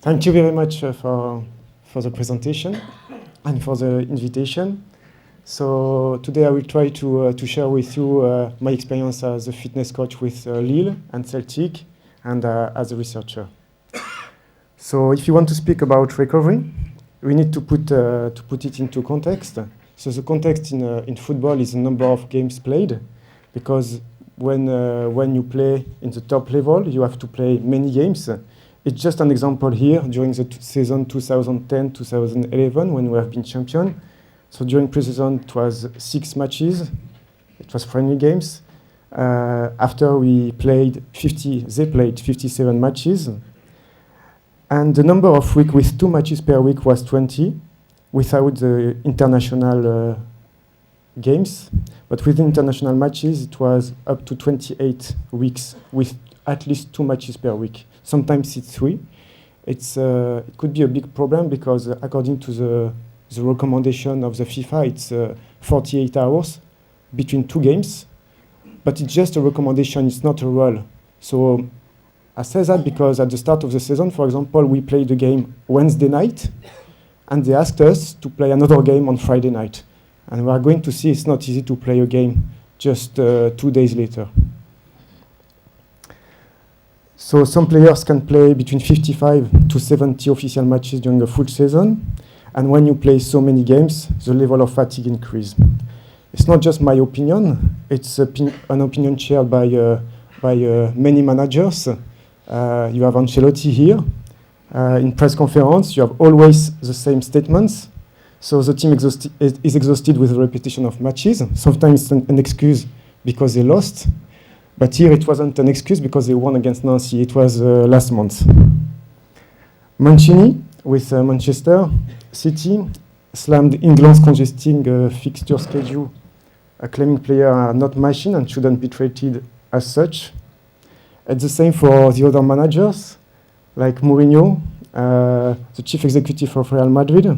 Thank you very much for the presentation and for the invitation. So today I will try to share with you my experience as a fitness coach with Lille and Celtic and as a researcher. So if you want to speak about recovery, we need to put it into context. So the context in football is the number of games played, because when you play in the top level, you have to play many games. It's just an example here during the season 2010-2011 when we have been champion. So during pre-season it was 6 matches. It was friendly games. After we played they played 57 matches. And the number of weeks with 2 matches per week was 20, without the international games. But with international matches, it was up to 28 weeks with at least 2 matches per week. Sometimes it's 3. It could be a big problem because according to the recommendation of the FIFA, it's 48 hours between 2 games. But it's just a recommendation, it's not a rule. So I say that because at the start of the season, for example, we played the game Wednesday night, and they asked us to play another game on Friday night. And we are going to see it's not easy to play a game just 2 days later. So some players can play between 55 to 70 official matches during a full season. And when you play so many games, the level of fatigue increases. It's not just my opinion. It's an opinion shared by many managers. You have Ancelotti here. In press conference, you have always the same statements. So the team is exhausted with the repetition of matches. Sometimes it's an excuse because they lost. But here it wasn't an excuse because they won against Nancy. It was last month. Mancini with Manchester City slammed England's congesting fixture schedule, claiming players are not machines and shouldn't be treated as such. It's the same for the other managers, like Mourinho, the chief executive of Real Madrid.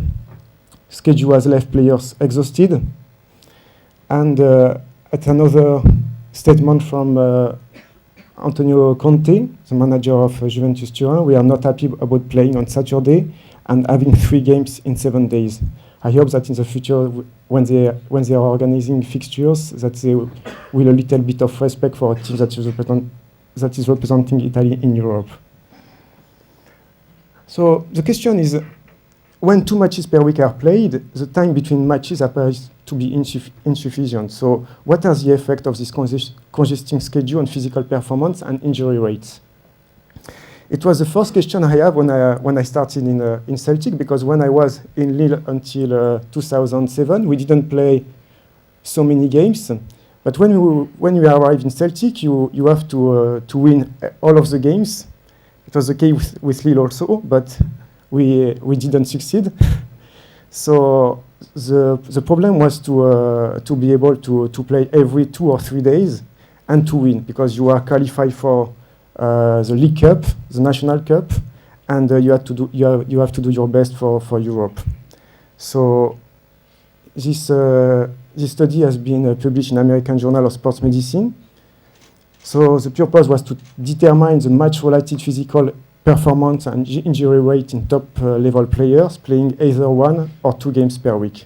Schedule has left players exhausted. And at another statement from Antonio Conte, the manager of Juventus Turin, we are not happy about playing on Saturday and having 3 games in 7 days. I hope that in the future, when they are organizing fixtures, that they will a little bit of respect for a team that is representing Italy in Europe. So the question is, when 2 matches per week are played, the time between matches appears to be insufficient. So what are the effects of this congesting schedule on physical performance and injury rates? It was the first question I have when I started in Celtic, because when I was in Lille until 2007, we didn't play so many games. But when you arrive in Celtic, you have to win all of the games. It was the case with Lille also, but we didn't succeed. So the problem was to be able to play every 2 or 3 days and to win, because you are qualified for the League Cup, the National Cup, and you have to do your best for Europe. So this study has been published in American Journal of Sports Medicine. So the purpose was to determine the match-related physical performance and injury rate in top-level players playing either 1 or 2 games per week.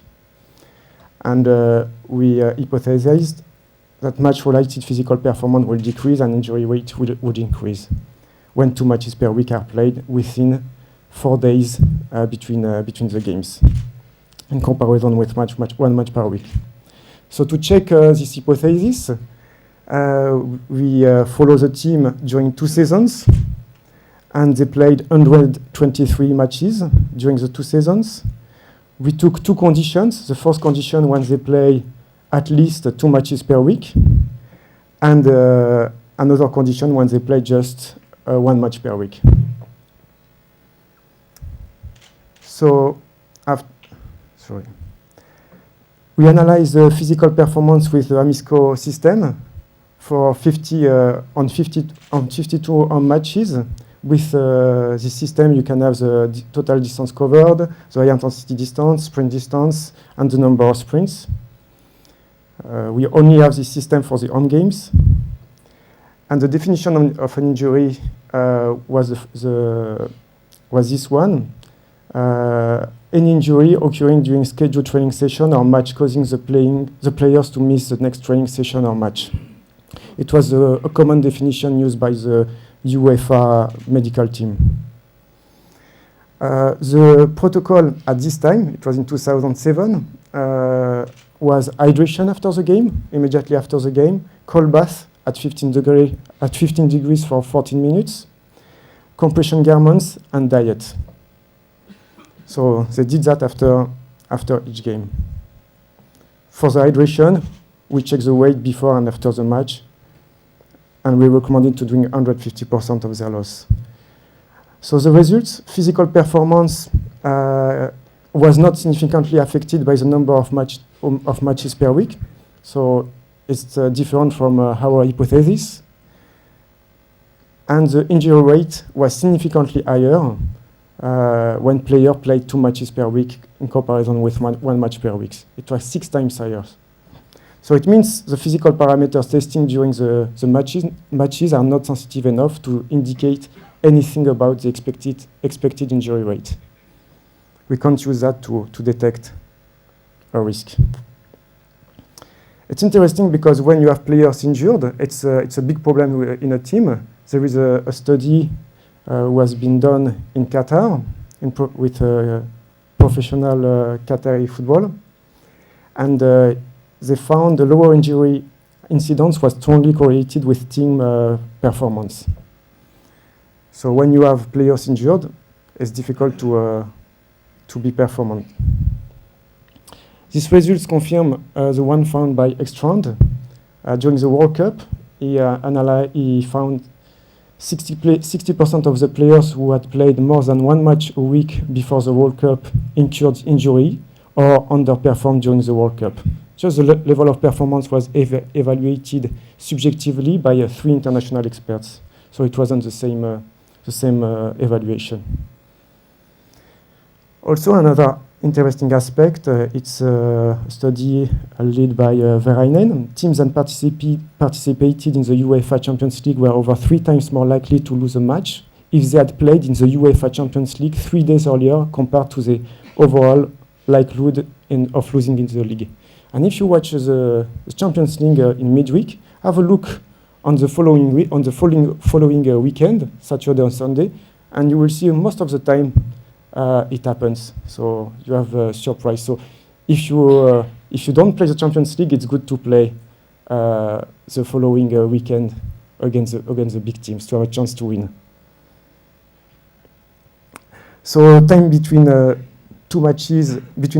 And we hypothesized that match-related physical performance will decrease and injury rate would increase when 2 matches per week are played within 4 days between the games, in comparison with 1 match per week. So to check this hypothesis, we follow the team during 2 seasons, and they played 123 matches during the 2 seasons. We took 2 conditions. The first condition, when they play at least 2 matches per week, and another condition when they play just 1 match per week. So, we analyze the physical performance with the Amisco system for 52 matches. With this system, you can have the total distance covered, the high intensity distance, sprint distance, and the number of sprints. We only have this system for the home games. And the definition of an injury was was this one. Any injury occurring during scheduled training session or match causing the players to miss the next training session or match. It was a common definition used by the UEFA medical team. The protocol at this time, it was in 2007, was hydration after the game, immediately after the game, cold bath at 15 degrees for 14 minutes, compression garments, and diet. So they did that after each game. For the hydration, we check the weight before and after the match, and we recommended to drink 150% of their loss. So the results, physical performance was not significantly affected by the number of matches per week. So it's different from our hypothesis. And the injury rate was significantly higher when players played 2 matches per week in comparison with one match per week. It was 6 times higher. So it means the physical parameters testing during the matches are not sensitive enough to indicate anything about the expected injury rate. We can't use that to detect a risk. It's interesting because when you have players injured, it's a big problem in a team. There is a study who has been done in Qatar with professional Qatari football, and they found the lower injury incidence was strongly correlated with team performance. So when you have players injured, it's difficult to be performant. These results confirm the one found by Ekstrand. During the World Cup, he found 60% of the players who had played more than 1 match a week before the World Cup incurred injury or underperformed during the World Cup. Just the level of performance was evaluated subjectively by 3 international experts. So it wasn't the same evaluation. Also, another interesting aspect, it's a study led by Verainen. Teams that participated in the UEFA Champions League were over 3 times more likely to lose a match if they had played in the UEFA Champions League 3 days earlier compared to the overall likelihood of losing in the league. And if you watch the Champions League in midweek, have a look on the following weekend, Saturday and Sunday, and you will see most of the time it happens. So you have a surprise. So if you don't play the Champions League, it's good to play the following weekend against the big teams to have a chance to win. So time between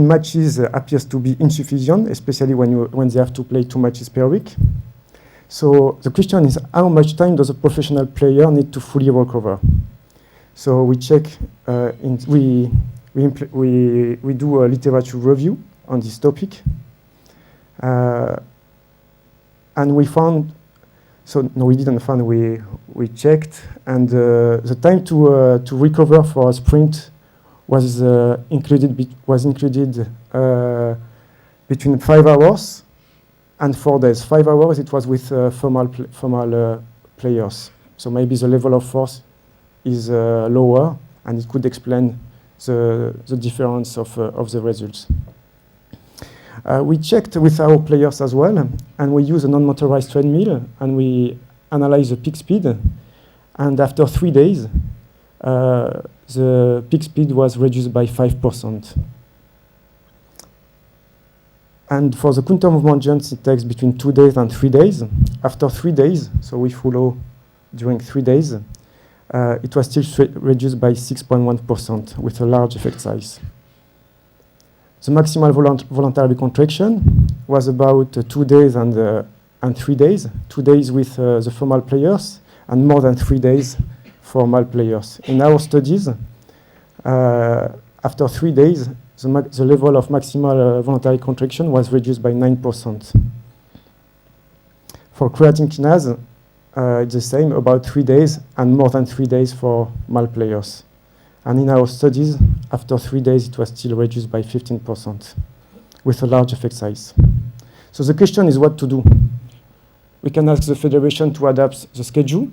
matches appears to be insufficient, especially when they have to play 2 matches per week. So the question is, how much time does a professional player need to fully recover? So we check, we do a literature review on this topic, and we found. So no, we didn't find. We checked, and the time to recover for a sprint was included between 5 hours and 4 days. 5 hours, it was with formal players. So maybe the level of force is lower, and it could explain the difference of the results. We checked with our players as well, and we use a non-motorized treadmill, and we analyze the peak speed. And after 3 days, the peak speed was reduced by 5%. And for the counter movement jumps, it takes between 2 days and 3 days. After 3 days, so we follow during 3 days, it was still reduced by 6.1% with a large effect size. The maximal voluntary contraction was about 2 days and 3 days. 2 days with the formal players and more than 3 days for male players. In our studies, after 3 days, the level of maximal voluntary contraction was reduced by 9%. For creatine kinase, it's the same, about 3 days and more than 3 days for male players. And in our studies, after 3 days, it was still reduced by 15% with a large effect size. So the question is what to do. We can ask the federation to adapt the schedule,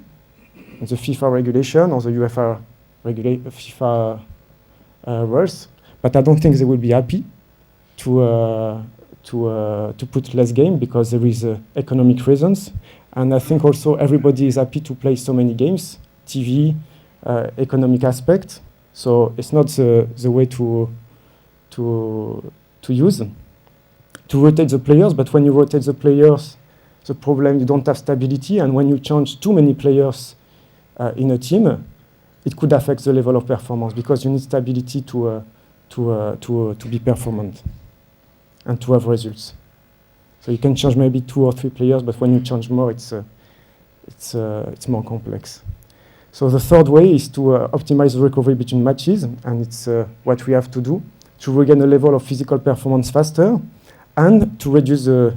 the FIFA regulation or the UEFA FIFA rules, but I don't think they will be happy to put less game because there is economic reasons, and I think also everybody is happy to play so many games, TV, economic aspect. So it's not the way to use to rotate the players. But when you rotate the players, the problem you don't have stability, and when you change too many players in a team, it could affect the level of performance because you need stability to be performant and to have results. So you can change maybe 2 or 3 players, but when you change more, it's more complex. So the third way is to optimize the recovery between matches, and it's what we have to do to regain a level of physical performance faster and to reduce the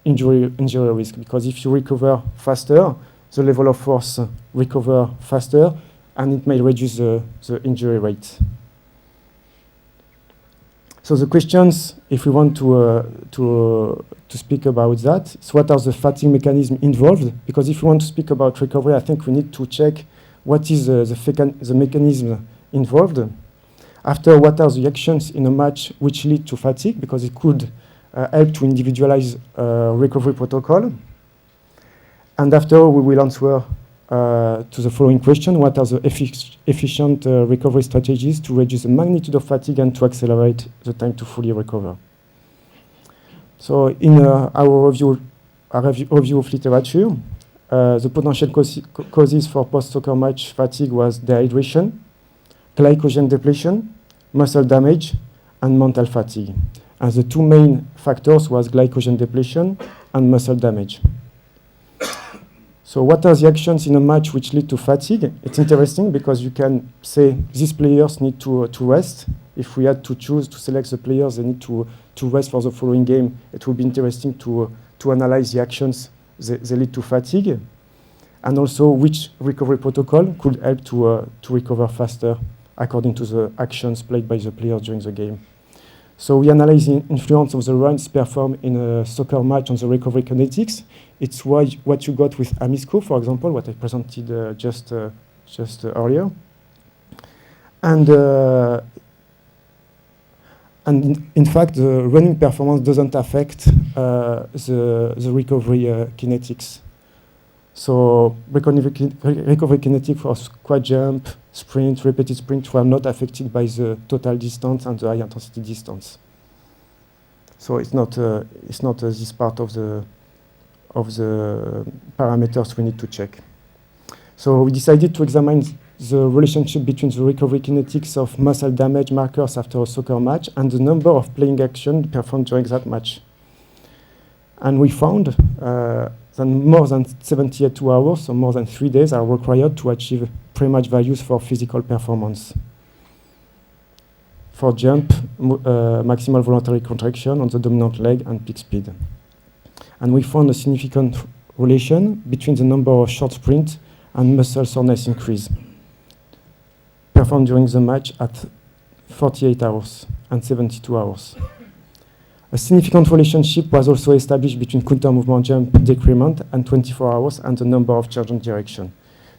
injury risk. Because if you recover faster, the level of force recover faster, and it may reduce the injury rate. So the questions, if we want to speak about that, is what are the fatigue mechanisms involved? Because if we want to speak about recovery, I think we need to check what is the mechanism involved. After, what are the actions in a match which lead to fatigue? Because it could help to individualize recovery protocol. And after, we will answer to the following question: what are the efficient recovery strategies to reduce the magnitude of fatigue and to accelerate the time to fully recover? So in our review of literature, the potential causes for post-soccer match fatigue was dehydration, glycogen depletion, muscle damage, and mental fatigue. And the 2 main factors was glycogen depletion and muscle damage. So what are the actions in a match which lead to fatigue? It's interesting because you can say these players need to rest. If we had to choose to select the players, they need to rest for the following game. It would be interesting to analyze the actions they lead to fatigue, and also which recovery protocol could help to recover faster according to the actions played by the players during the game. So we analyze the influence of the runs performed in a soccer match on the recovery kinetics. It's what you got with Amisco, for example, what I presented just earlier. And in fact, the running performance doesn't affect the recovery kinetics. So recovery kinetics for squat jump, sprint, repeated sprint were not affected by the total distance and the high intensity distance. So it's not this part of the parameters we need to check. So we decided to examine the relationship between the recovery kinetics of muscle damage markers after a soccer match and the number of playing action performed during that match. And we found that more than 72 hours, so more than 3 days, are required to achieve pre-match values for physical performance. For jump, maximal voluntary contraction on the dominant leg and peak speed. And we found a significant relation between the number of short sprints and muscle soreness increase performed during the match at 48 hours and 72 hours. A significant relationship was also established between counter-movement jump decrement and 24 hours and the number of charge and direction.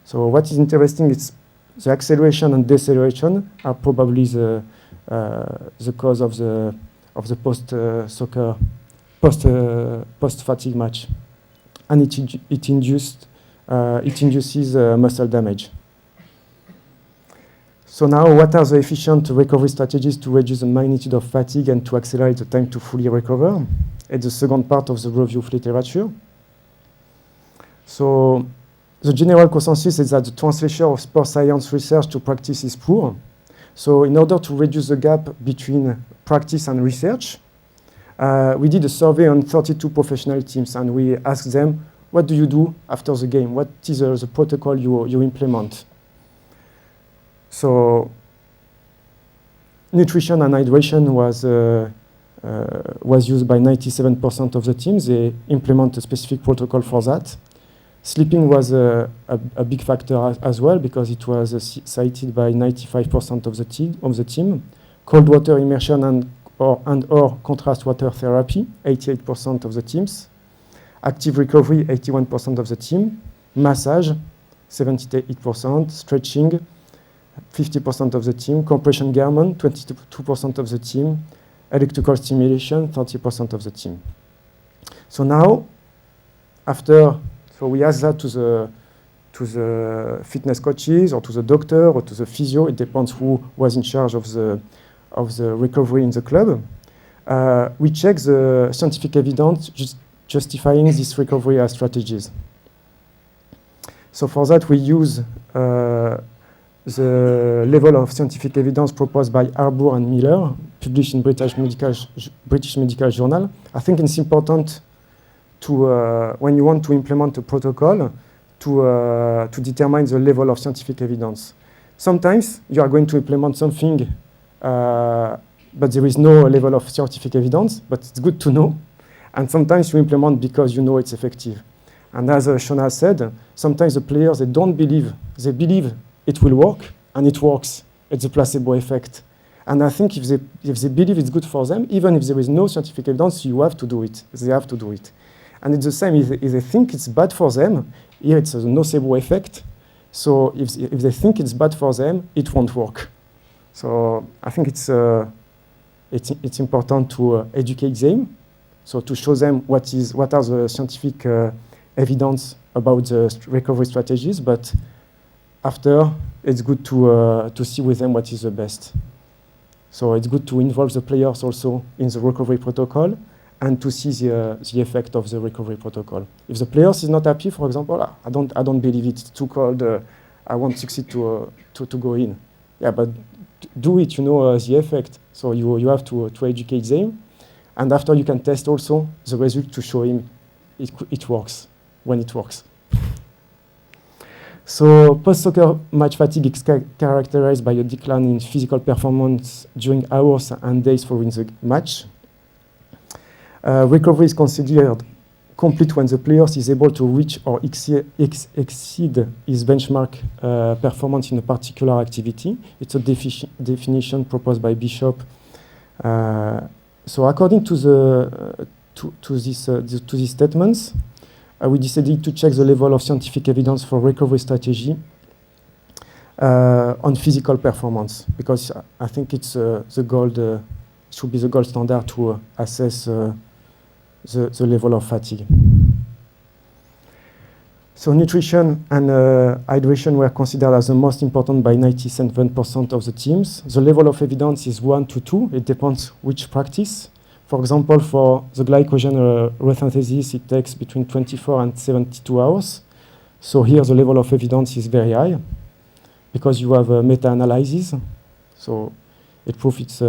So what is interesting is the acceleration and deceleration are probably the cause of the post-soccer, post-fatigue match, and it induces muscle damage. So now, what are the efficient recovery strategies to reduce the magnitude of fatigue and to accelerate the time to fully recover? It's the second part of the review of literature. So the general consensus is that the translation of sports science research to practice is poor. So in order to reduce the gap between practice and research, we did a survey on 32 professional teams, and we asked them, what do you do after the game? What is the protocol you implement? So nutrition and hydration was used by 97% of the teams. They implement a specific protocol for that. Sleeping was a big factor as well because it was cited by 95% of the team. Cold water immersion and/or contrast water therapy, 88% of the teams. Active recovery, 81% of the team. Massage, 78%. Stretching, 50% of the team, compression German, 22% of the team, electrical stimulation, 30% of the team. So now, so we ask that to the fitness coaches or to the doctor or to the physio. It depends who was in charge of the recovery in the club. We check the scientific evidence justifying these recovery strategies. So for that, we use the level of scientific evidence proposed by Harbour and Miller, published in British Medical Journal. I think it's important to, when you want to implement a protocol, to determine the level of scientific evidence. Sometimes you are going to implement something, but there is no level of scientific evidence, but it's good to know. And sometimes you implement because you know it's effective. And as Shona said, sometimes the players, they believe it will work, and it works. It's a placebo effect. And I think if they believe it's good for them, even if there is no scientific evidence, you have to do it. They have to do it. And it's the same if they think it's bad for them. Here it's a nocebo effect. So if they think it's bad for them, it won't work. So I think it's important to educate them, so to show them what are the scientific evidence about the recovery strategies. But after, it's good to see with them what is the best. So it's good to involve the players also in the recovery protocol and to see the effect of the recovery protocol. If the players is not happy, for example, I don't believe it's too cold, I won't succeed to go in. Yeah, but do it, you know, the effect. So you have to educate them. And after you can test also the result to show him it works, when it works. So post-soccer match fatigue is characterized by a decline in physical performance during hours and days following the match. Recovery is considered complete when the player is able to reach or exceed his benchmark performance in a particular activity. It's a definition proposed by Bishop. So according to these statements, we decided to check the level of scientific evidence for recovery strategy on physical performance, because I think it's should be the gold standard to assess the level of fatigue. So nutrition and hydration were considered as the most important by 97% of the teams. The level of evidence is 1 to 2. It depends which practice. For example, for the glycogen resynthesis, it takes between 24 and 72 hours. So here the level of evidence is very high because you have a meta-analysis. So it proves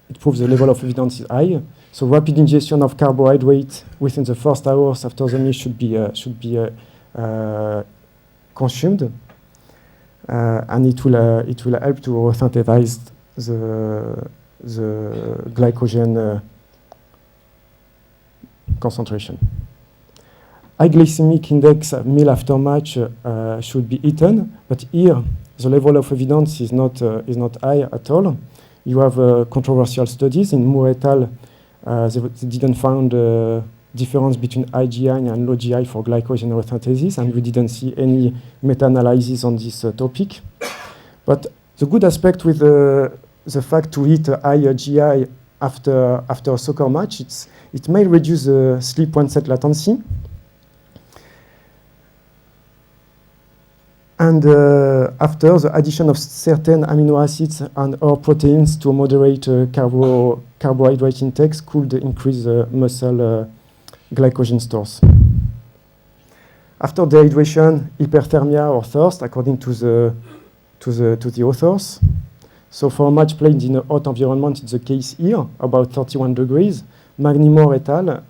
it proves the level of evidence is high. So rapid ingestion of carbohydrate within the first hours after the meal should be consumed, and it will help to synthesize the glycogen concentration. High glycemic index meal after match should be eaten, but here the level of evidence is not high at all. You have controversial studies in Moore et al. They didn't find a difference between high GI and low GI for glycogen resynthesis, and we didn't see any meta-analysis on this topic. But the good aspect with the fact to eat a high GI after a soccer match, it may reduce the sleep onset latency. And after the addition of certain amino acids and or proteins to moderate carbohydrate intakes could increase muscle glycogen stores. After dehydration, hyperthermia or thirst, according to the authors. So for a match played in a hot environment, it's the case here, about 31 degrees. Magnimore et al.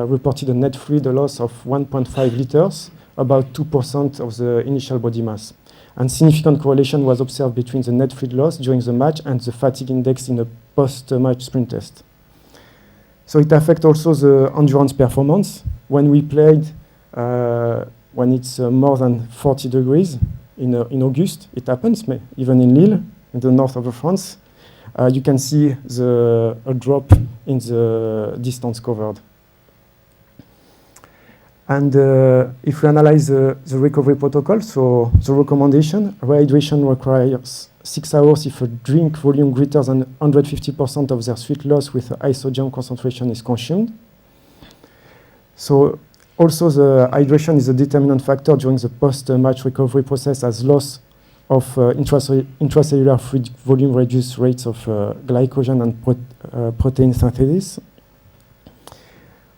Reported a net fluid loss of 1.5 liters, about 2% of the initial body mass. And significant correlation was observed between the net fluid loss during the match and the fatigue index in a post-match sprint test. So it affects also the endurance performance. When we played, when it's more than 40 degrees in August, it happens, even in Lille, in the north of France, you can see a drop in the distance covered. And if we analyze the recovery protocol, so the recommendation, rehydration requires 6 hours if a drink volume greater than 150% of their sweet loss with a high sodium concentration is consumed. So also the hydration is a determinant factor during the post-match recovery process, as loss of intracellular fluid volume reduce rates of glycogen and protein synthesis.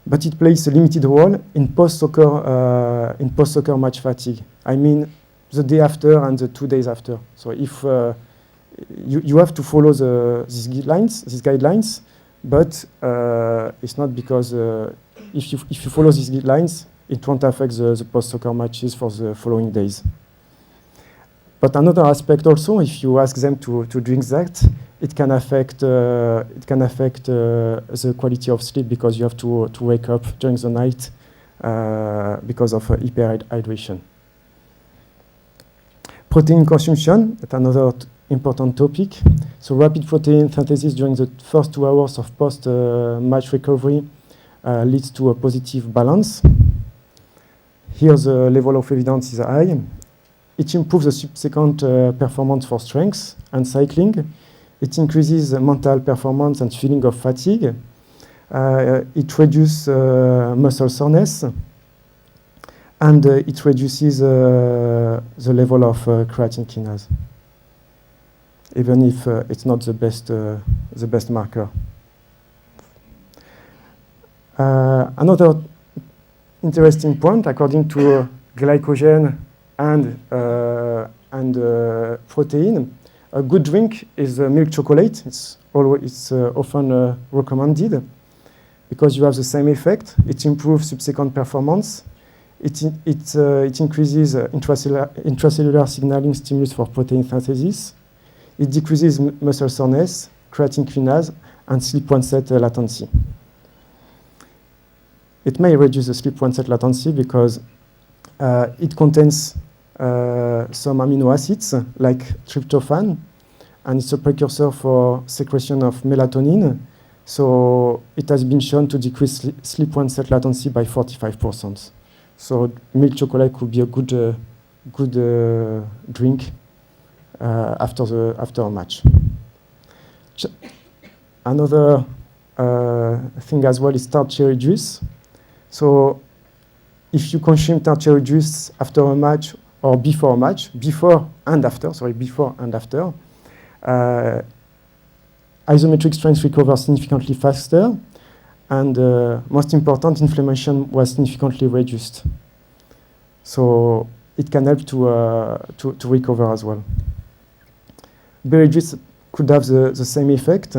But it plays a limited role in post-soccer match fatigue. I mean, the day after and the 2 days after. So if you have to follow these guidelines, but it's not because if you follow these guidelines, it won't affect the post-soccer matches for the following days. But another aspect also, if you ask them to drink that, it can affect the quality of sleep, because you have to wake up during the night because of hyperhydration. Protein consumption, that's another important topic. So rapid protein synthesis during the first 2 hours of post-match recovery leads to a positive balance. Here the level of evidence is high. It improves the subsequent performance for strength and cycling. It increases mental performance and feeling of fatigue. It reduces muscle soreness. And it reduces the level of creatine kinase, even if it's not the best marker. Another interesting point, according to glycogen and protein, a good drink is milk chocolate. It's often recommended because you have the same effect. It improves subsequent performance. It increases intracellular signaling stimulus for protein synthesis. It decreases muscle soreness, creatine kinase, and sleep onset latency. It may reduce the sleep onset latency because it contains some amino acids like tryptophan, and it's a precursor for secretion of melatonin. So it has been shown to decrease sleep onset latency by 45%. So milk chocolate could be a good drink after a match. Another thing as well is tart cherry juice. So if you consume tart cherry juice after a match or before a match, before and after, isometric strength recovers significantly faster, and most important, inflammation was significantly reduced. So it can help to recover as well. Berry juice could have the same effect.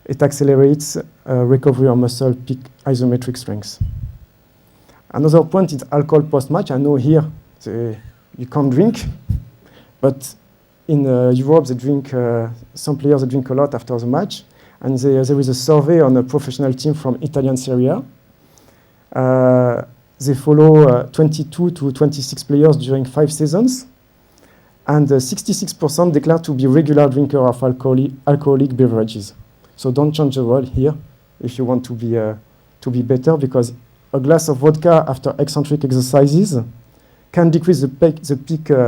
It accelerates recovery of muscle peak isometric strength. Another point is alcohol post-match. I know here you can't drink, but in Europe they drink. Some players drink a lot after the match, and there is a survey on a professional team from Italian Serie A. They follow 22 to 26 players during 5 seasons, and 66% declare to be regular drinker of alcoholic beverages. So don't change the world here if you want to be better, because a glass of vodka after eccentric exercises can decrease the peak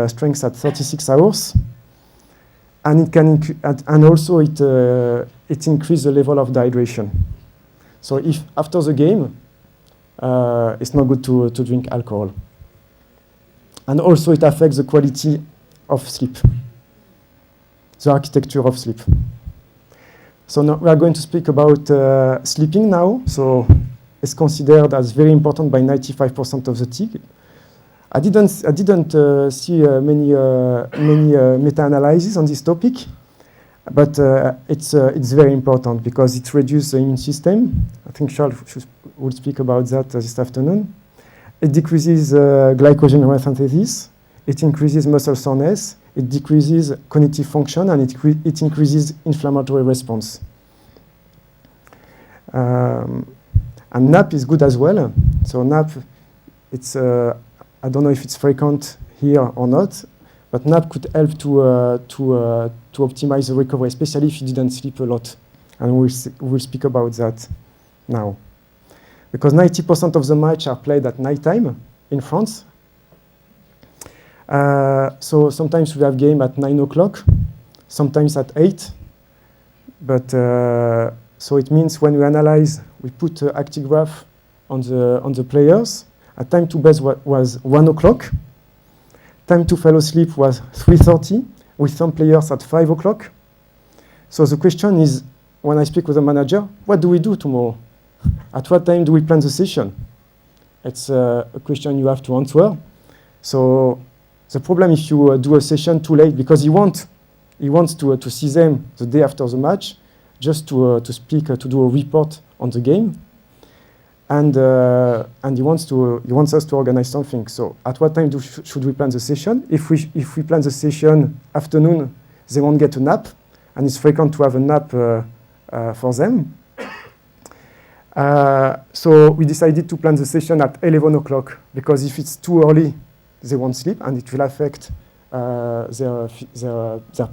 strength at 36 hours, and it can also increase the level of dehydration. So if after the game, it's not good to drink alcohol. And also it affects the quality of sleep, the architecture of sleep. So now we are going to speak about sleeping now. So it's considered as very important by 95% of the TIG. I didn't see many meta-analyses on this topic, but it's very important because it reduces the immune system. I think Charles will speak about that this afternoon. It decreases glycogen resynthesis. It increases muscle soreness. It decreases cognitive function, and it increases inflammatory response. And nap is good as well. So nap, it's I don't know if it's frequent here or not, but nap could help to optimize the recovery, especially if you didn't sleep a lot. And we'll speak about that now. because 90% of the match are played at nighttime in France. So sometimes we have game at 9 o'clock, sometimes at 8. But so it means when we analyze, we put active graph on the players. Time to bed was 1 o'clock. Time to fall asleep was 3:30, with some players at 5 o'clock. So the question is, when I speak with the manager, what do we do tomorrow? At what time do we plan the session? It's a question you have to answer. So the problem if you do a session too late, because he wants to see them the day after the match, just to speak, to do a report on the game. And he wants us to organize something. So at what time should we plan the session? If we plan the session afternoon, they won't get a nap, and it's frequent to have a nap for them. So we decided to plan the session at 11 o'clock, because if it's too early, they won't sleep, and it will affect their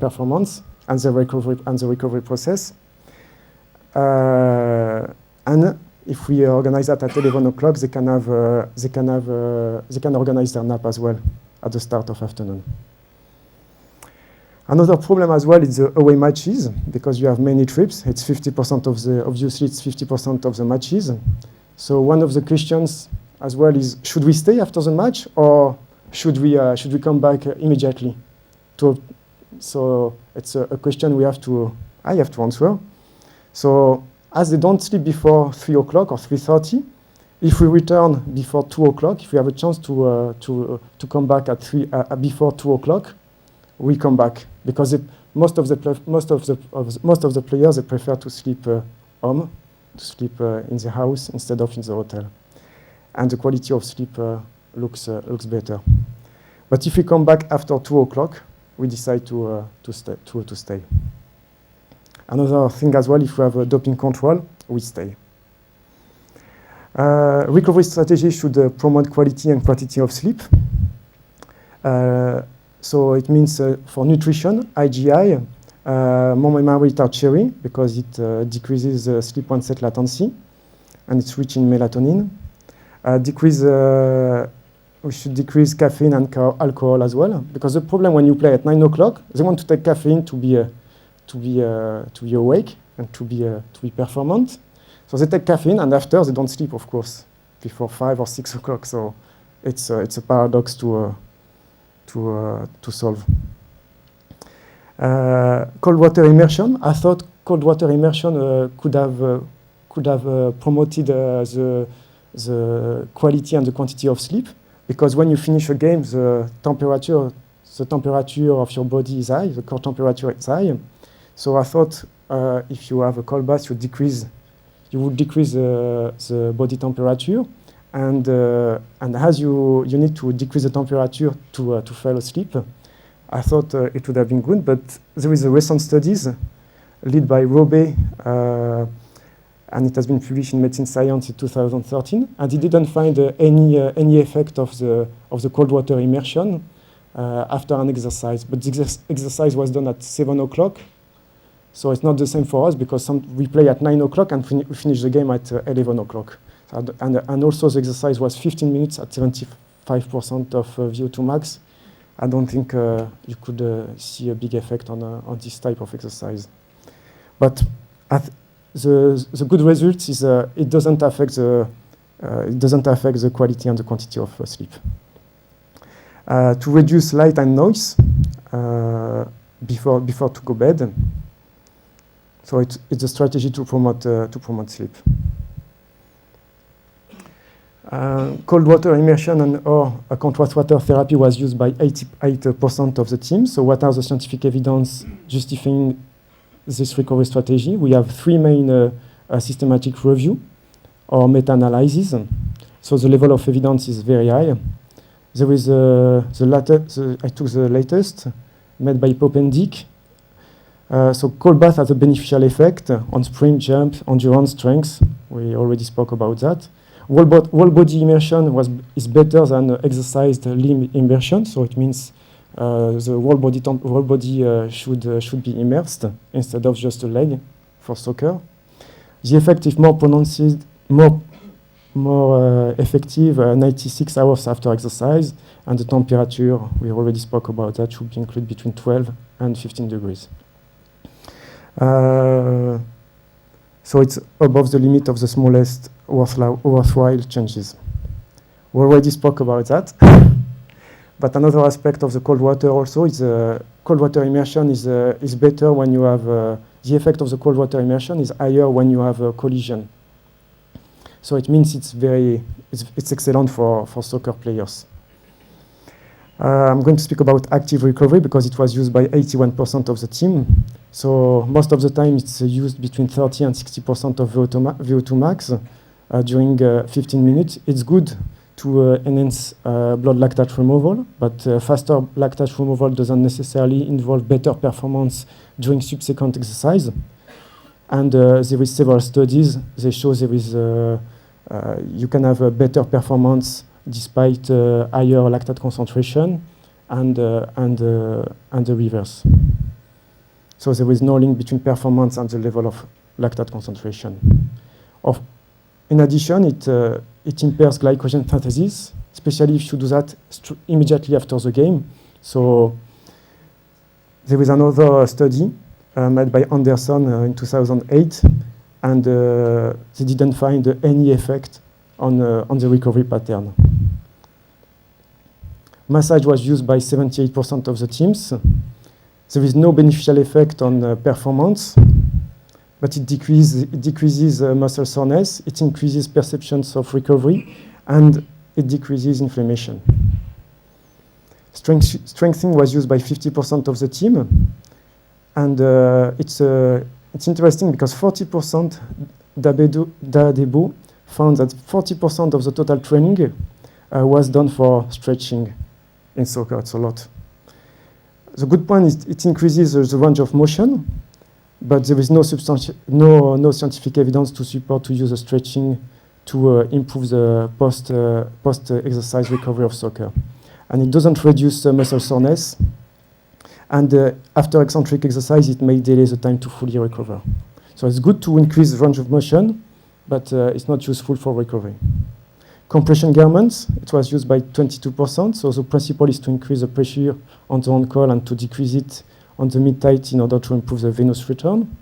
performance and the recovery process. And if we organize that at 11 o'clock, they can organize their nap as well at the start of afternoon. Another problem as well is the away matches, because you have many trips. It's 50% obviously it's 50% of the matches. So one of the questions as well is, should we stay after the match, or should we come back immediately? So it's a question I have to answer. So as they don't sleep before 3 o'clock or 3:30, if we return before 2 o'clock, if we have a chance to come back at before 2 o'clock, we come back, because most of the players, they prefer to sleep home, to sleep in the house instead of in the hotel, and the quality of sleep looks better. But if we come back after 2 o'clock, we decide to stay. Another thing as well, if we have a doping control, we stay. Recovery strategy should promote quality and quantity of sleep. So it means for nutrition, IGI, more memory retard sharing, because it decreases sleep onset latency, and it's rich in melatonin. We should decrease caffeine and alcohol as well, because the problem when you play at 9 o'clock, they want to take caffeine to be awake and to be performant. So they take caffeine, and after they don't sleep, of course, before 5 or 6 o'clock. So it's a paradox to solve. Cold water immersion. I thought cold water immersion could have promoted the quality and the quantity of sleep, because when you finish a game, the temperature of your body is high, the core temperature is high. So I thought if you have a cold bath, you would decrease the body temperature, and as you need to decrease the temperature to fall asleep. I thought it would have been good, but there is a recent studies led by Robe, and it has been published in Medicine Science in 2013, and he didn't find any effect of the cold water immersion after an exercise. But the exercise was done at 7 o'clock. So it's not the same for us, because we play at 9 o'clock and we finish the game at 11 o'clock. And also the exercise was 15 minutes at 75% of VO2 max. I don't think you could see a big effect on this type of exercise. But the good result is it doesn't affect the quality and the quantity of sleep. To reduce light and noise before to go bed. So it's a strategy to promote sleep. Cold water immersion or contrast water therapy was used by 88% of the team. So what are the scientific evidence justifying this recovery strategy? We have three main systematic review or meta-analysis. So the level of evidence is very high. There is I took the latest, made by Pope and Dick. So cold bath has a beneficial effect on sprint, jump, endurance, strength. We already spoke about that. Whole body immersion is better than exercised limb immersion. So it means the whole body should be immersed instead of just a leg for soccer. The effect is more more effective 96 hours after exercise, and the temperature, we already spoke about that, should be included between 12 and 15 degrees. So it's above the limit of the smallest worthwhile changes. We already spoke about that. But another aspect of the cold water also is cold water immersion is better when you have the effect of the cold water immersion is higher when you have a collision. So it means it's excellent for soccer players. I'm going to speak about active recovery because it was used by 81% of the team. So most of the time it's used between 30 and 60% of VO2 max during 15 minutes. It's good to enhance blood lactate removal, but faster lactate removal doesn't necessarily involve better performance during subsequent exercise. And there is several studies. They show there is you can have a better performance despite higher lactate concentration and the reverse. So there is no link between performance and the level of lactate concentration. In addition, it impairs glycogen synthesis, especially if you do that immediately after the game. So there is another study made by Anderson in 2008, and they didn't find any effect on the recovery pattern. Massage was used by 78% of the teams. There is no beneficial effect on performance, but it decreases muscle soreness, it increases perceptions of recovery, and it decreases inflammation. Strengthening was used by 50% of the team, and it's interesting because 40% d'Adebo found that 40% of the total training was done for stretching in soccer. It's a lot. The good point is it increases the range of motion, but there is no scientific evidence to support to use the stretching to improve the post-exercise recovery of soccer. And it doesn't reduce muscle soreness. And after eccentric exercise, it may delay the time to fully recover. So it's good to increase the range of motion, but it's not useful for recovery. Compression garments, it was used by 22%. So the principle is to increase the pressure on the ankle and to decrease it on the mid-thigh in order to improve the venous return.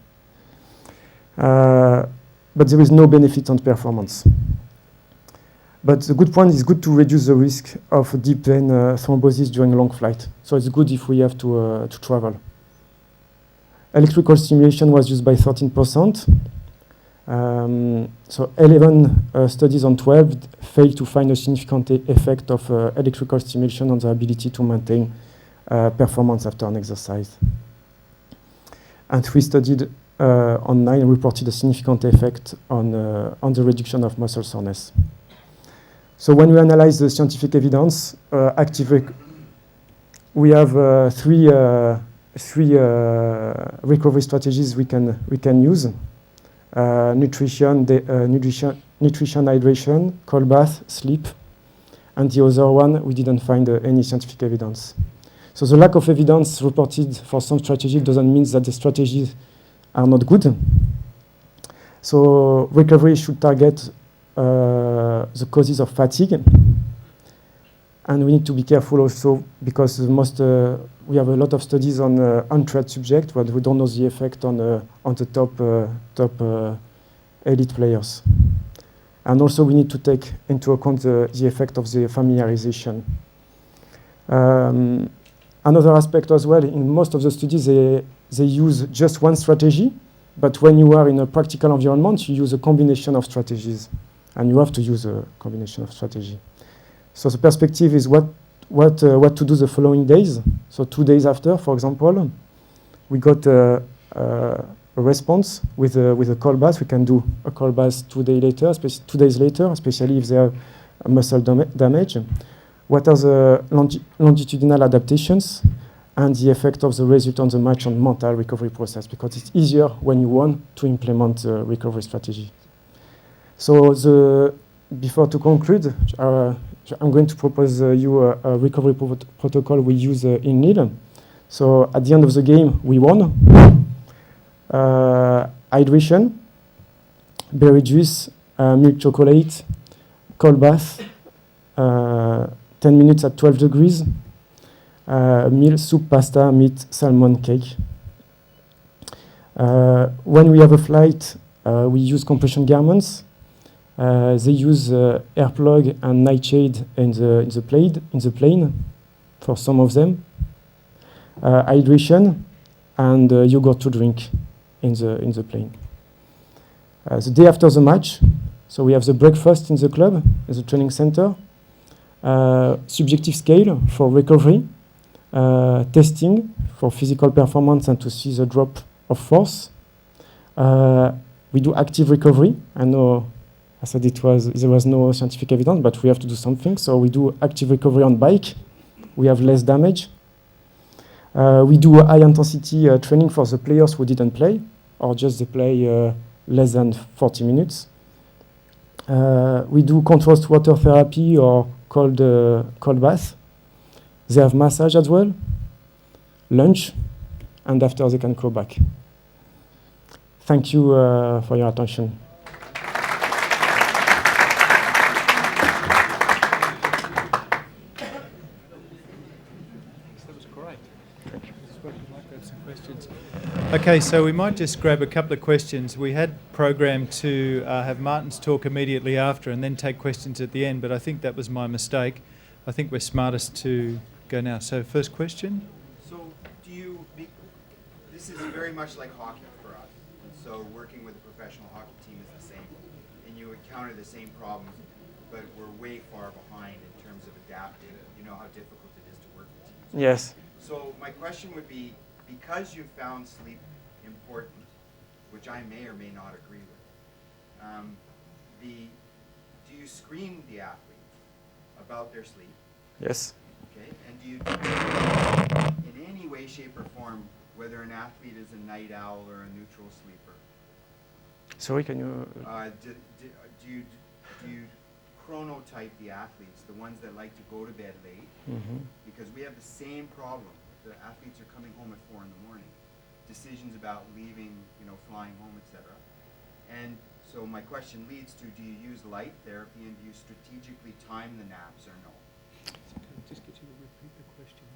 But there is no benefit on performance. But the good point is good to reduce the risk of deep vein thrombosis during long flight. So it's good if we have to travel. Electrical stimulation was used by 13%. So 11 studies on 12 failed to find a significant effect of electrical stimulation on the ability to maintain performance after an exercise. And 3 studies on 9 reported a significant effect on the reduction of muscle soreness. So when we analyze the scientific evidence, we have three recovery strategies we can use. Nutrition, hydration, cold bath, sleep, and the other one, we didn't find any scientific evidence. So the lack of evidence reported for some strategies doesn't mean that the strategies are not good. So recovery should target the causes of fatigue. And we need to be careful also because we have a lot of studies on untrained subjects, but we don't know the effect on the top elite players. And also we need to take into account the effect of the familiarization. Another aspect as well, in most of the studies, they use just one strategy, but when you are in a practical environment, you use a combination of strategies, and you have to use a combination of strategy. So the perspective is what to do the following days. So 2 days after, for example, we got a response with a cold bath. We can do a cold bath 2 days later, 2 days later, especially if they have a muscle damage. What are the longitudinal adaptations and the effect of the result on the match on mental recovery process? Because it's easier when you want to implement the recovery strategy. So before to conclude, I'm going to propose you a recovery protocol we use in Lille. So at the end of the game, we won. Hydration, berry juice, milk chocolate, cold bath, 10 minutes at 12 degrees, meal, soup, pasta, meat, salmon, cake. When we have a flight, we use compression garments. They use air plug and nightshade in the plane for some of them. Hydration and yogurt to drink in the plane. The day after the match, so we have the breakfast in the club, at the training center. Subjective scale for recovery. Testing for physical performance and to see the drop of force. We do active recovery. I know I said there was no scientific evidence, but we have to do something. So we do active recovery on bike. We have less damage. We do high intensity training for the players who didn't play, or just they play less than 40 minutes. We do contrast water therapy or cold bath. They have massage as well, lunch, and after they can go back. Thank you for your attention. That was great. Might grab some questions. Okay, so we might just grab a couple of questions. We had programmed to have Martin's talk immediately after and then take questions at the end, but I think that was my mistake. I think we're smartest to go now. So first question. So this is very much like hockey for us. So working with a professional hockey team is the same. And you encounter the same problems, but we're way far behind in terms of adapting. You know how difficult it is to work with teams. Yes. So my question would be, because you found sleep important, which I may or may not agree with, do you screen the athletes about their sleep? Yes. Okay, and do you in any way, shape, or form whether an athlete is a night owl or a neutral sleeper? Sorry, can you? Do you chronotype the athletes, the ones that like to go to bed late? Mm-hmm. Because we have the same problem. The athletes are coming home at 4 in the morning. Decisions about leaving, flying home, etc. And so my question leads to: do you use light therapy, and do you strategically time the naps or no? Just get you to repeat the question.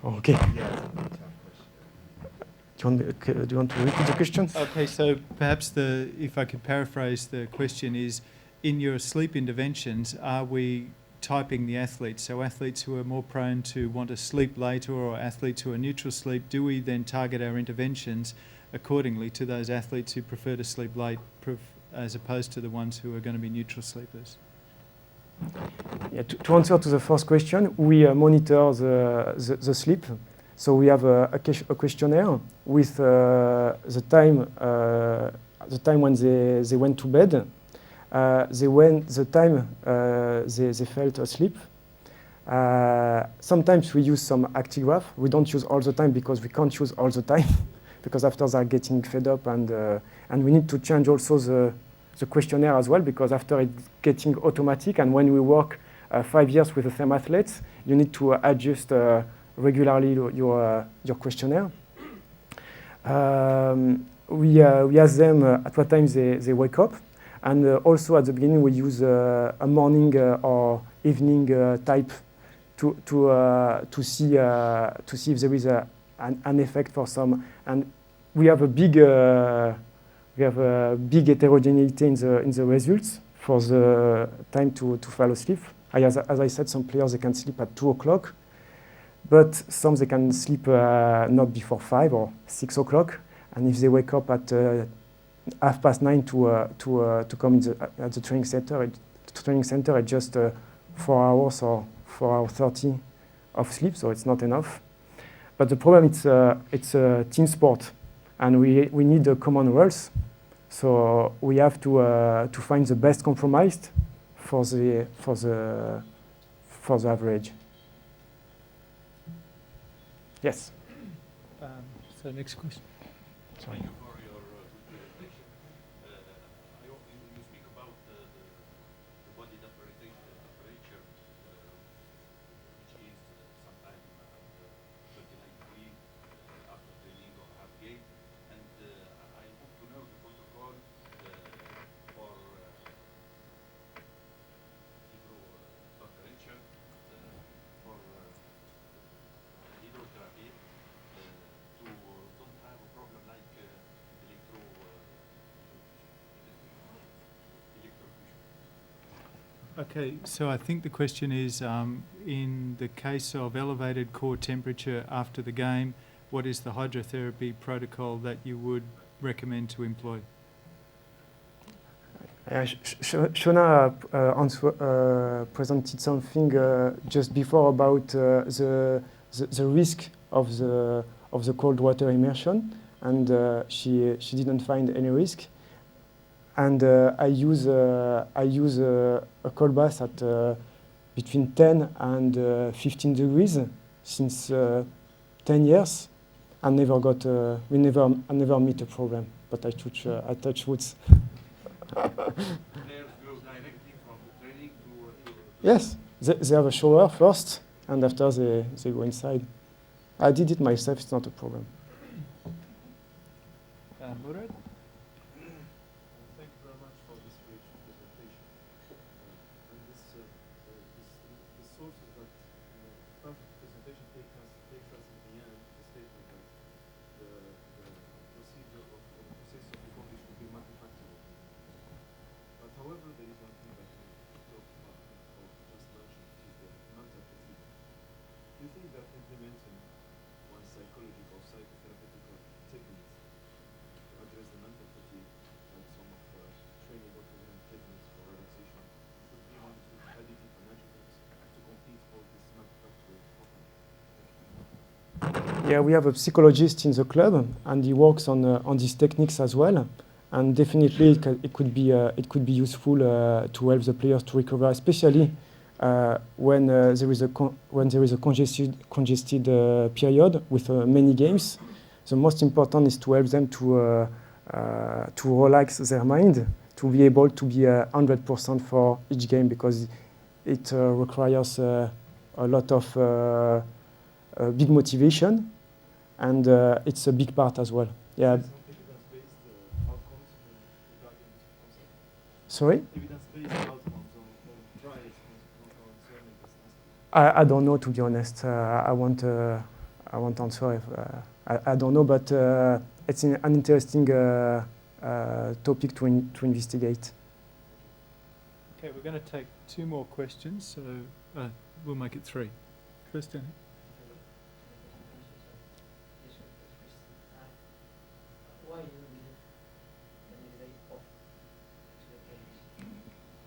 Okay. Yeah, it's a tough question. Do you want to repeat the question? Okay, so perhaps if I could paraphrase the question is, in your sleep interventions, are we typing the athletes? So athletes who are more prone to want to sleep later, or athletes who are neutral sleep, do we then target our interventions accordingly to those athletes who prefer to sleep late as opposed to the ones who are going to be neutral sleepers? Yeah, to answer to the first question, we monitor the sleep. So we have a questionnaire with the time when they went to bed, the time they felt asleep. Sometimes we use some actigraph. We don't use all the time because we can't use all the time because after they're getting fed up, and we need to change also the questionnaire as well, because after it's getting automatic, and when we work 5 years with the same athletes, you need to adjust regularly your questionnaire. We ask them at what time they wake up, and also at the beginning we use a morning or evening type to see if there is an effect for some. And we have a big heterogeneity in the results for the time to fall asleep. As I said, some players they can sleep at 2 o'clock, but some they can sleep not before 5 or 6 o'clock, and if they wake up at 9:30 to come at the training center, it's just 4 hours or 4 hours 30 of sleep, so it's not enough. But the problem it's a team sport, and we need common rules. So we have to find the best compromise for the average. Yes. So next question. Sorry. Thank you for your presentation. You speak about the body temperature, which is sometimes 39 degrees after training or half game. And I want to know the protocol for Okay, so I think the question is, in the case of elevated core temperature after the game, what is the hydrotherapy protocol that you would recommend to employ? Shona presented something just before about the risk of the cold water immersion, and she didn't find any risk. And I use a cold bath at between 10 and 15 degrees since 10 years. I never meet a problem, but I touch woods. Players go directly from the training to Yes, they have a shower first, and after they go inside. I did it myself, it's not a problem. Murad? Thank you very much for this rich presentation. And this sources that part of the presentation takes us in the end the statement that the procedure of the process of recovery should be multifactorial. But however, there is one thing that we talk about or just mentioned, which is the mental fatigue. Do you think that implementing one psychological or psychotherapeutic techniques to address the mental fatigue, like some of training what we learn techniques for relaxation, would be one to additive management to complete all this multifactorial program? Yeah, we have a psychologist in the club, and he works on these techniques as well. And definitely, it could be useful to help the players to recover, especially when there is a congested period with many games. The most important is to help them to relax their mind, to be able to be 100% for each game, because it requires a lot of big motivation, and it's a big part as well. Yeah. Some evidence-based outcomes regarding this concept? Sorry? Evidence-based outcomes on trials concerning this aspect? I don't know, to be honest. I won't answer if I don't know, but it's an interesting topic to investigate. Okay, we're going to take two more questions, so we'll make it three. Christian?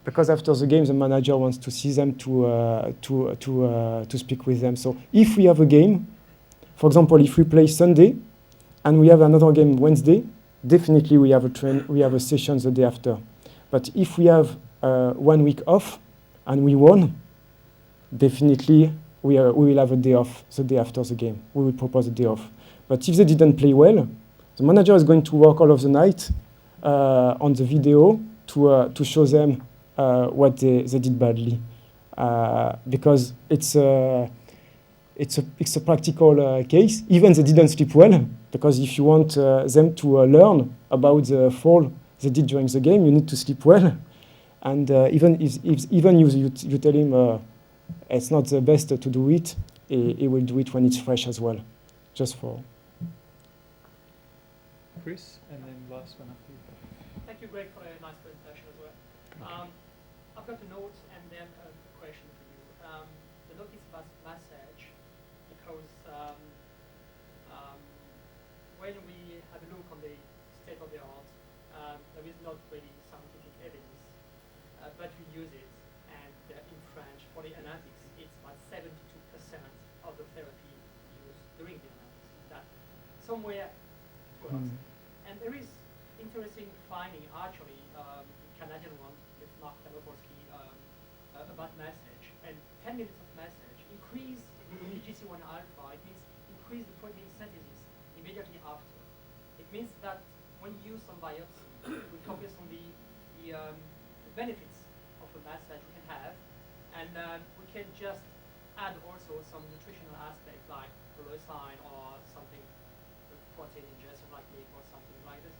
Because after the game, the manager wants to see them to speak with them. So if we have a game, for example, if we play Sunday and we have another game Wednesday, definitely we have a session the day after. But if we have 1 week off and we won, definitely we will have a day off the day after the game. We will propose a day off. But if they didn't play well, the manager is going to work all of the night on the video to show them what they did badly, because it's a practical case. Even they didn't sleep well, because if you want them to learn about the fall they did during the game, you need to sleep well. And even if you tell him it's not the best to do it, he will do it when it's fresh as well, just for. Chris, and then last one after you. Thank you, Greg, for a nice presentation as well. I've got a note and then a question for you. The note is about massage, because when we have a look on the state of the art, there is not really scientific evidence, but we use it, and in French, for the Olympics, it's about 72% of the therapy used during the Olympics. That somewhere to us. And there is interesting finding, actually, Canadian one with Mark Tamaborski, about massage. And 10 minutes of massage increase PGC1 alpha. It means increase the protein synthesis immediately after. It means that when you use some biopsy, we focus on the benefits of a massage we can have, and we can just add also some nutritional aspects like leucine or something, protein ingestion like milk or something like this,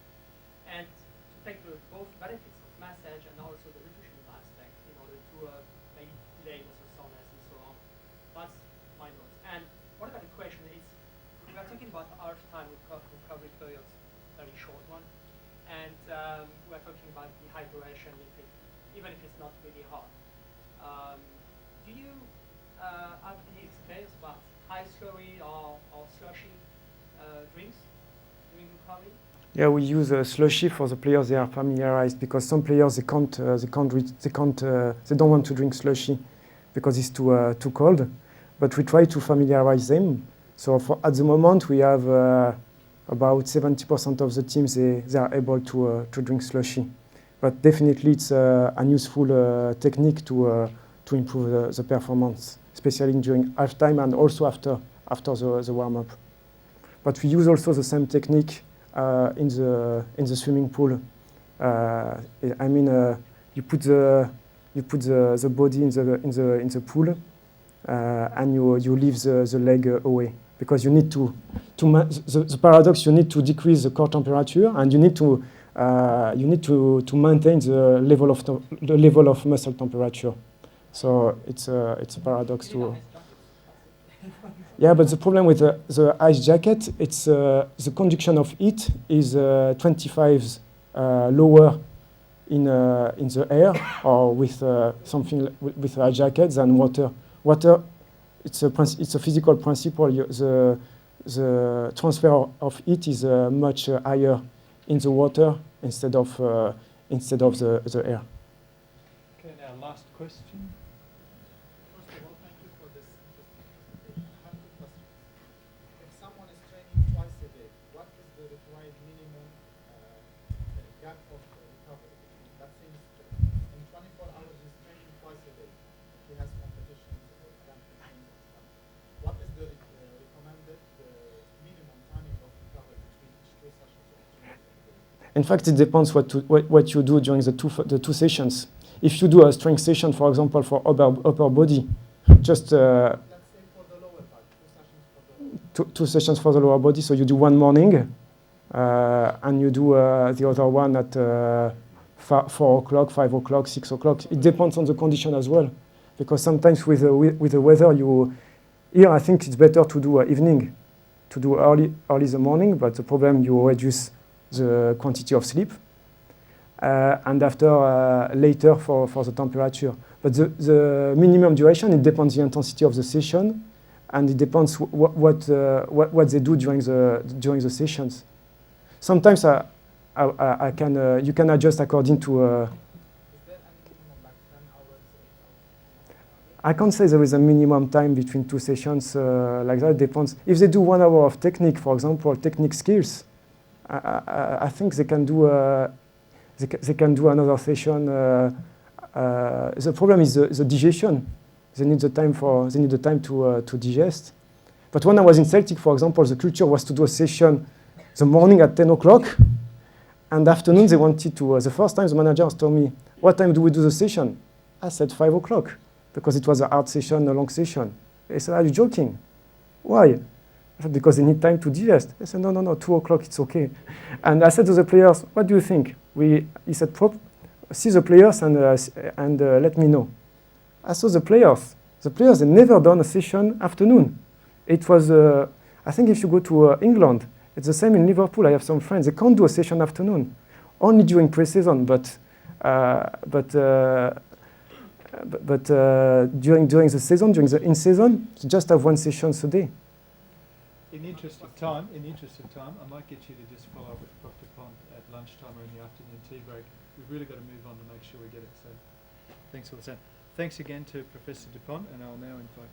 and to take both benefits of massage and also the nutritional aspect in order to maybe delay muscle soreness and so on. That's my notes. And what about the question is, we are talking about our time recovery periods, very short one, and we are talking about dehydration, even if it's not really hot. Do you have any experience about high slurry or slushy drinks during recovery? Yeah, we use a slushy for the players they are familiarized, because some players they don't want to drink slushy because it's too cold. But we try to familiarize them. So at the moment we have about 70% of the teams they are able to drink slushy. But definitely it's a useful technique to improve the performance, especially during halftime and also after the warm-up. But we use also the same technique in the swimming pool. I mean, you put the body in the pool, and you leave the leg away, because you need the paradox. You need to decrease the core temperature, and you need to maintain the level of muscle temperature. So it's a paradox too. Yeah, but the problem with the ice jacket, it's the conduction of heat is 25 lower in the air or with something with ice jacket than water. Water, it's a physical principle. The transfer of heat is much higher in the water instead of the air. Okay, now last question. First of all, thank you for this interesting presentation. I have two questions. If someone is training twice a day, what is the required minimum gap of recovery? That seems in 24 hours he's training twice a day. He has competitions or Olympic games and stuff. What is the recommended minimum timing of recovery between each two sessions of training? In fact, it depends what you do during the two sessions. If you do a strength session, for example, for upper body, just Let's say for the lower part, two sessions for the lower body. So you do one morning, and you do the other one at 4 o'clock, 5 o'clock, 6 o'clock. It depends on the condition as well, because sometimes with the weather, here I think it's better to do evening, to do early the morning. But the problem, you reduce the quantity of sleep, and after later for the temperature. But the minimum duration, it depends the intensity of the session, and it depends what they do during the sessions. Sometimes you can adjust according to. Is there any minimum like 10 hours, 8 hours? I can't say there is a minimum time between two sessions like that. It depends. If they do 1 hour of technique, for example, technique skills, I think they can do another session. The problem is the digestion. They need the time to digest. But when I was in Celtic, for example, the culture was to do a session the morning at 10 o'clock, and afternoon they wanted to. The first time the manager told me, "What time do we do the session?" I said 5 o'clock, because it was a hard session, a long session. They said, "Are you joking? Why?" I said, "Because they need time to digest." They said, No, 2 o'clock, it's okay. And I said to the players, "What do you think?" He said, "Prof, see the players and let me know." I saw the players. The players had never done a session afternoon. It was, I think if you go to England, it's the same in Liverpool. I have some friends, they can't do a session afternoon, only during pre-season, but during the season, during the in-season, you just have one session a day. In the interest of time, I might get you to just follow up with Prof. Dupont at lunchtime or in the afternoon tea break. We've really got to move on to make sure we get it. So thanks all the time. Thanks again to Professor Dupont, and I'll now invite